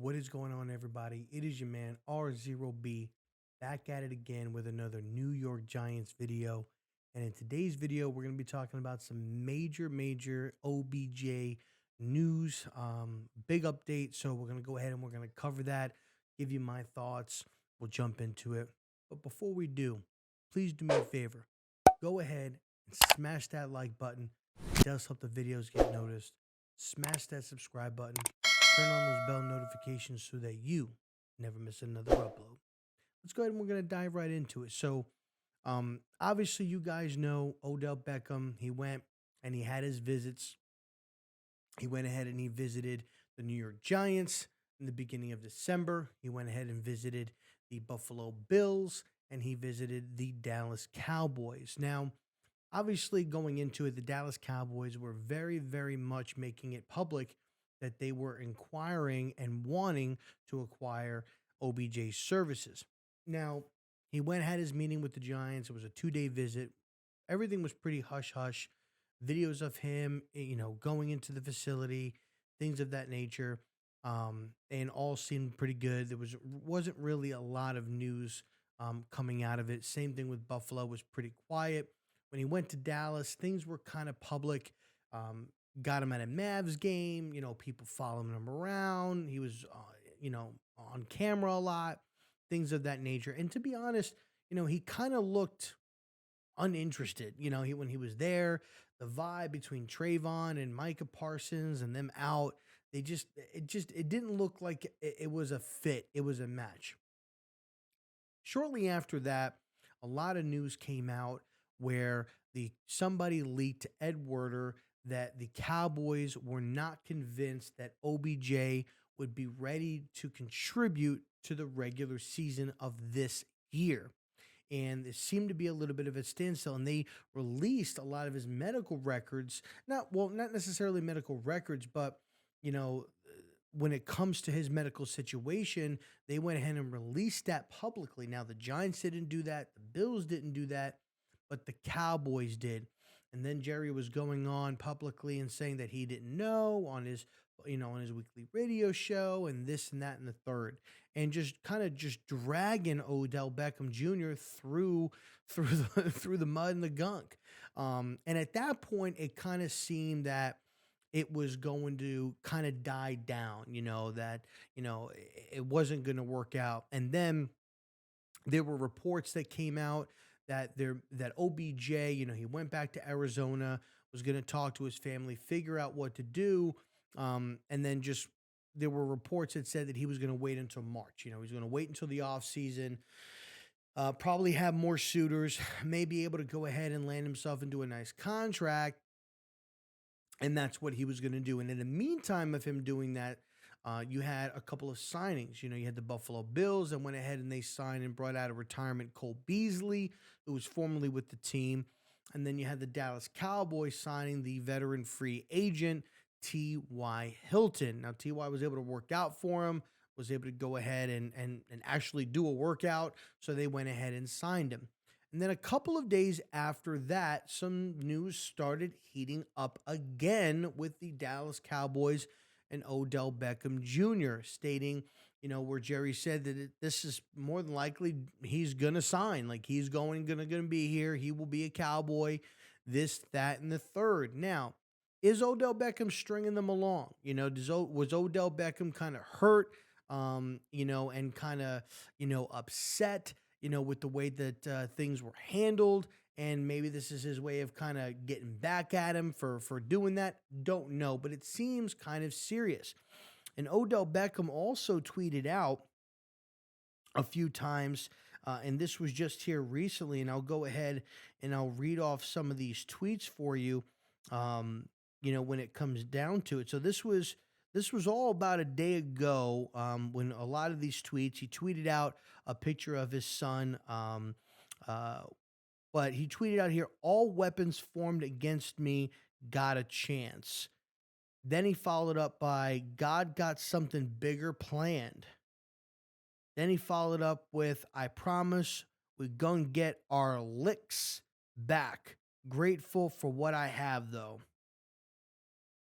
What is going on, everybody? It is your man R0B back at it again with another New York Giants video. And in today's video, we're going to be talking about some major OBJ news, big update. So we're going to go ahead and we're going to cover that, give you my thoughts. We'll jump into it. But before we do, please do me a favor. Go ahead and smash that like button. It does help the videos get noticed. Smash that subscribe button. Turn on those bell notifications so that you never miss another upload. Let's go ahead and we're going to dive right into it. So, obviously, you guys know Odell Beckham. He went and he had his visits. He went ahead and he visited the New York Giants in the beginning of December. He went ahead and visited the Buffalo Bills and he visited the Dallas Cowboys. Now, obviously, going into it, the Dallas Cowboys were very much making it public that they were inquiring and wanting to acquire OBJ's services. Now, he went had his meeting with the Giants. It was a 2-day visit. Everything was pretty hush hush. Videos of him, going into the facility, things of that nature, and all seemed pretty good. There wasn't really a lot of news coming out of it. Same thing with Buffalo, was pretty quiet. When he went to Dallas, things were kind of public. Got him at a Mavs game, people following him around. He was, on camera a lot, things of that nature. And to be honest, he kind of looked uninterested. When he was there, the vibe between Trayvon and Micah Parsons and them out, it didn't look like it was a fit. It was a match. Shortly after that, a lot of news came out where somebody leaked to Ed Werder that the Cowboys were not convinced that OBJ would be ready to contribute to the regular season of this year. And there seemed to be a little bit of a standstill, and they released a lot of his medical records. Not necessarily medical records, but when it comes to his medical situation, they went ahead and released that publicly. Now, the Giants didn't do that, the Bills didn't do that, but the Cowboys did. And then Jerry was going on publicly and saying that he didn't know on his weekly radio show and this and that and the third, and just kind of just dragging Odell Beckham Jr. through the mud and the gunk. And at that point, it kind of seemed that it was going to kind of die down, that, it wasn't going to work out. And then there were reports that came out that OBJ, he went back to Arizona, was going to talk to his family, figure out what to do. And then just there were reports that said that he was going to wait until March. He was going to wait until the off season, probably have more suitors, may be able to go ahead and land himself into a nice contract. And that's what he was going to do. And in the meantime of him doing that, you had a couple of signings. You had the Buffalo Bills that went ahead and they signed and brought out a retirement Cole Beasley, who was formerly with the team. And then you had the Dallas Cowboys signing the veteran free agent, T.Y. Hilton. Now, T.Y. was able to work out for him, was able to go ahead and actually do a workout. So they went ahead and signed him. And then a couple of days after that, some news started heating up again with the Dallas Cowboys and Odell Beckham Jr., stating, where Jerry said that this is more than likely he's going to sign. Like, he's going to be here. He will be a Cowboy, this, that, and the third. Now, is Odell Beckham stringing them along? Was Odell Beckham kind of hurt, and kind of, upset, with the way that things were handled? And maybe this is his way of kind of getting back at him for doing that. Don't know, but it seems kind of serious. And Odell Beckham also tweeted out a few times, and this was just here recently, and I'll go ahead and I'll read off some of these tweets for you, when it comes down to it. So this was all about a day ago, when a lot of these tweets, he tweeted out a picture of his son, but he tweeted out here, all weapons formed against me got a chance. Then he followed up by, God got something bigger planned. Then he followed up with, I promise we gonna get our licks back. Grateful for what I have, though.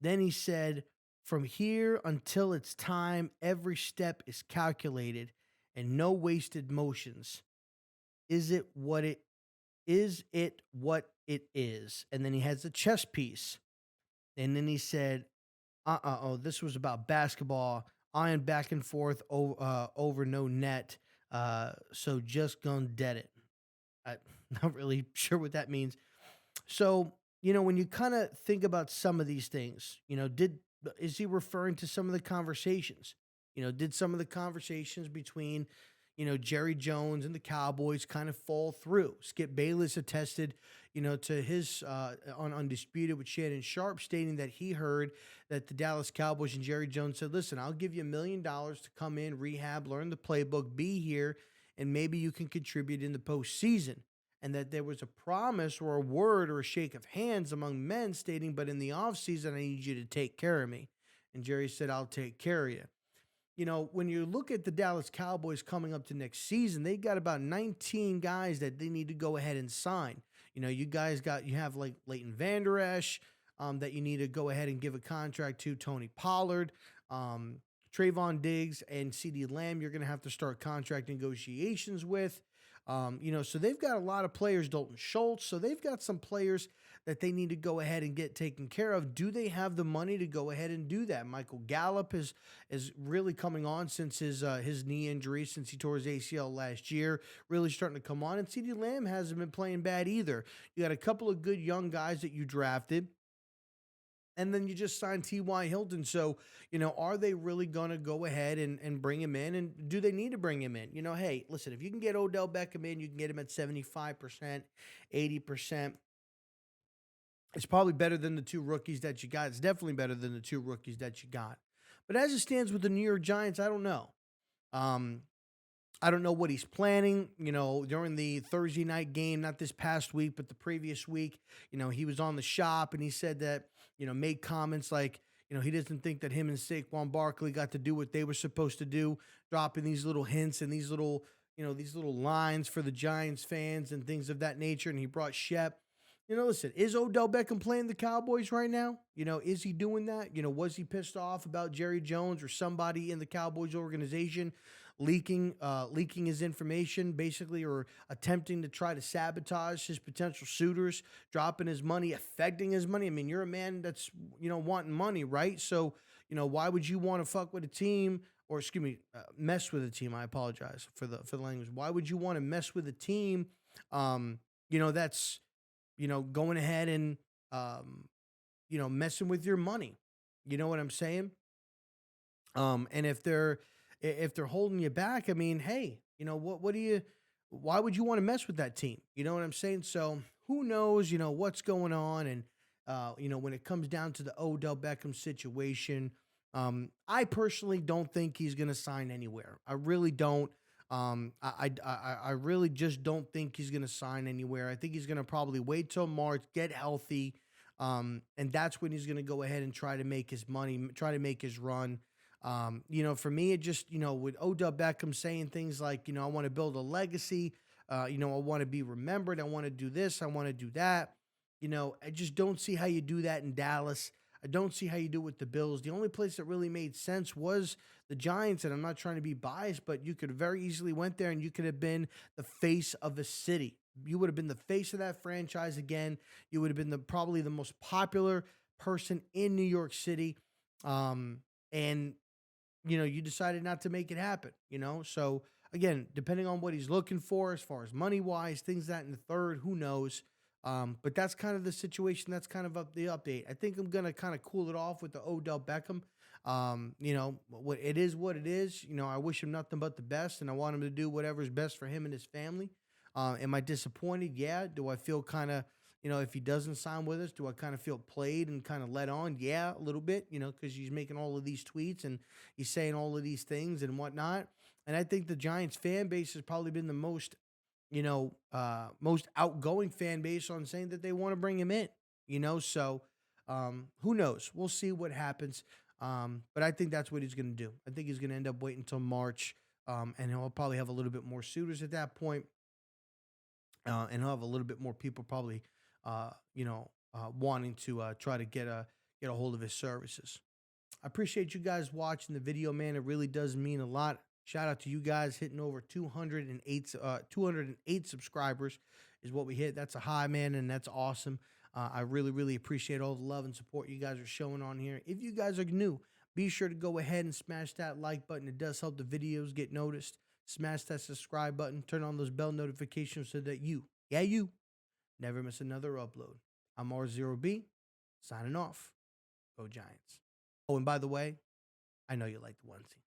Then he said, From here until it's time, every step is calculated and no wasted motions. Is it what it is? And then he has a chess piece. And then he said, oh, this was about basketball, iron back and forth over no net. So just gonna dead it. I'm not really sure what that means. So, when you kind of think about some of these things, is he referring to some of the conversations? Did some of the conversations between, Jerry Jones and the Cowboys kind of fall through? Skip Bayless attested, to his on Undisputed with Shannon Sharp, stating that he heard that the Dallas Cowboys and Jerry Jones said, "Listen, I'll give you $1 million to come in, rehab, learn the playbook, be here, and maybe you can contribute in the postseason." And that there was a promise or a word or a shake of hands among men stating, "But in the offseason, I need you to take care of me." And Jerry said, "I'll take care of you." When you look at the Dallas Cowboys coming up to next season, they got about 19 guys that they need to go ahead and sign. You have like Leighton Vander Esch, that you need to go ahead and give a contract to. Tony Pollard, Trayvon Diggs, and CeeDee Lamb, you're going to have to start contract negotiations with. So they've got a lot of players, Dalton Schultz. So they've got some players that they need to go ahead and get taken care of. Do they have the money to go ahead and do that? Michael Gallup is really coming on since his knee injury, since he tore his ACL last year, really starting to come on. And CeeDee Lamb hasn't been playing bad either. You got a couple of good young guys that you drafted. And then you just signed T.Y. Hilton. So, are they really going to go ahead and bring him in? And do they need to bring him in? Hey, listen, if you can get Odell Beckham in, you can get him at 75%, 80%. It's probably better than the two rookies that you got. It's definitely better than the two rookies that you got. But as it stands with the New York Giants, I don't know. I don't know what he's planning, during the Thursday night game, not this past week, but the previous week. He was on the shop and he said that, made comments like, he doesn't think that him and Saquon Barkley got to do what they were supposed to do, dropping these little hints and these little lines for the Giants fans and things of that nature. And he brought Shep. Listen, is Odell Beckham playing the Cowboys right now? Is he doing that? Was he pissed off about Jerry Jones or somebody in the Cowboys organization leaking his information, basically, or attempting to try to sabotage his potential suitors, dropping his money, affecting his money? I mean, you're a man that's, wanting money, right? So, why would you want to fuck with a team, or excuse me, mess with a team? I apologize for the language. Why would you want to mess with a team, that's, going ahead and, messing with your money? You know what I'm saying? And if they're holding you back, I mean, hey, what do you? Why would you want to mess with that team? You know what I'm saying? So who knows? What's going on, and when it comes down to the Odell Beckham situation, I personally don't think he's going to sign anywhere. I really don't. I really just don't think he's going to sign anywhere. I think he's going to probably wait till March, get healthy, and that's when he's going to go ahead and try to make his money, try to make his run. For me, it just, with Odell Beckham saying things like, I want to build a legacy, I want to be remembered, I want to do this, I want to do that. I just don't see how you do that in Dallas. I don't see how you do it with the Bills. The only place that really made sense was the Giants, and I'm not trying to be biased, but you could have very easily went there and you could have been the face of a city. You would have been the face of that franchise again. You would have been probably the most popular person in New York City. And you decided not to make it happen, So again, depending on what he's looking for as far as money wise, things that in the third, who knows? But that's kind of the situation. That's kind of the update. I think I'm gonna kind of cool it off with the Odell Beckham. What it is, what it is. I wish him nothing but the best, and I want him to do whatever's best for him and his family. Am I disappointed? Yeah. Do I feel kind of, if he doesn't sign with us, do I kind of feel played and kind of let on? Yeah, a little bit, because he's making all of these tweets and he's saying all of these things and whatnot. And I think the Giants fan base has probably been the most outgoing fan base on saying that they want to bring him in, So who knows? We'll see what happens. But I think that's what he's going to do. I think he's going to end up waiting until March, and he'll probably have a little bit more suitors at that point, and he'll have a little bit more people probably, wanting to try to get a hold of his services. I appreciate you guys watching the video, man. It really does mean a lot. Shout out to you guys hitting over 208 subscribers is what we hit. That's a high, man, and that's awesome. I really, really appreciate all the love and support you guys are showing on here. If you guys are new, be sure to go ahead and smash that like button. It does help the videos get noticed. Smash that subscribe button. Turn on those bell notifications so that you never miss another upload. I'm R0B, signing off. Go Giants. Oh, and by the way, I know you like the onesie.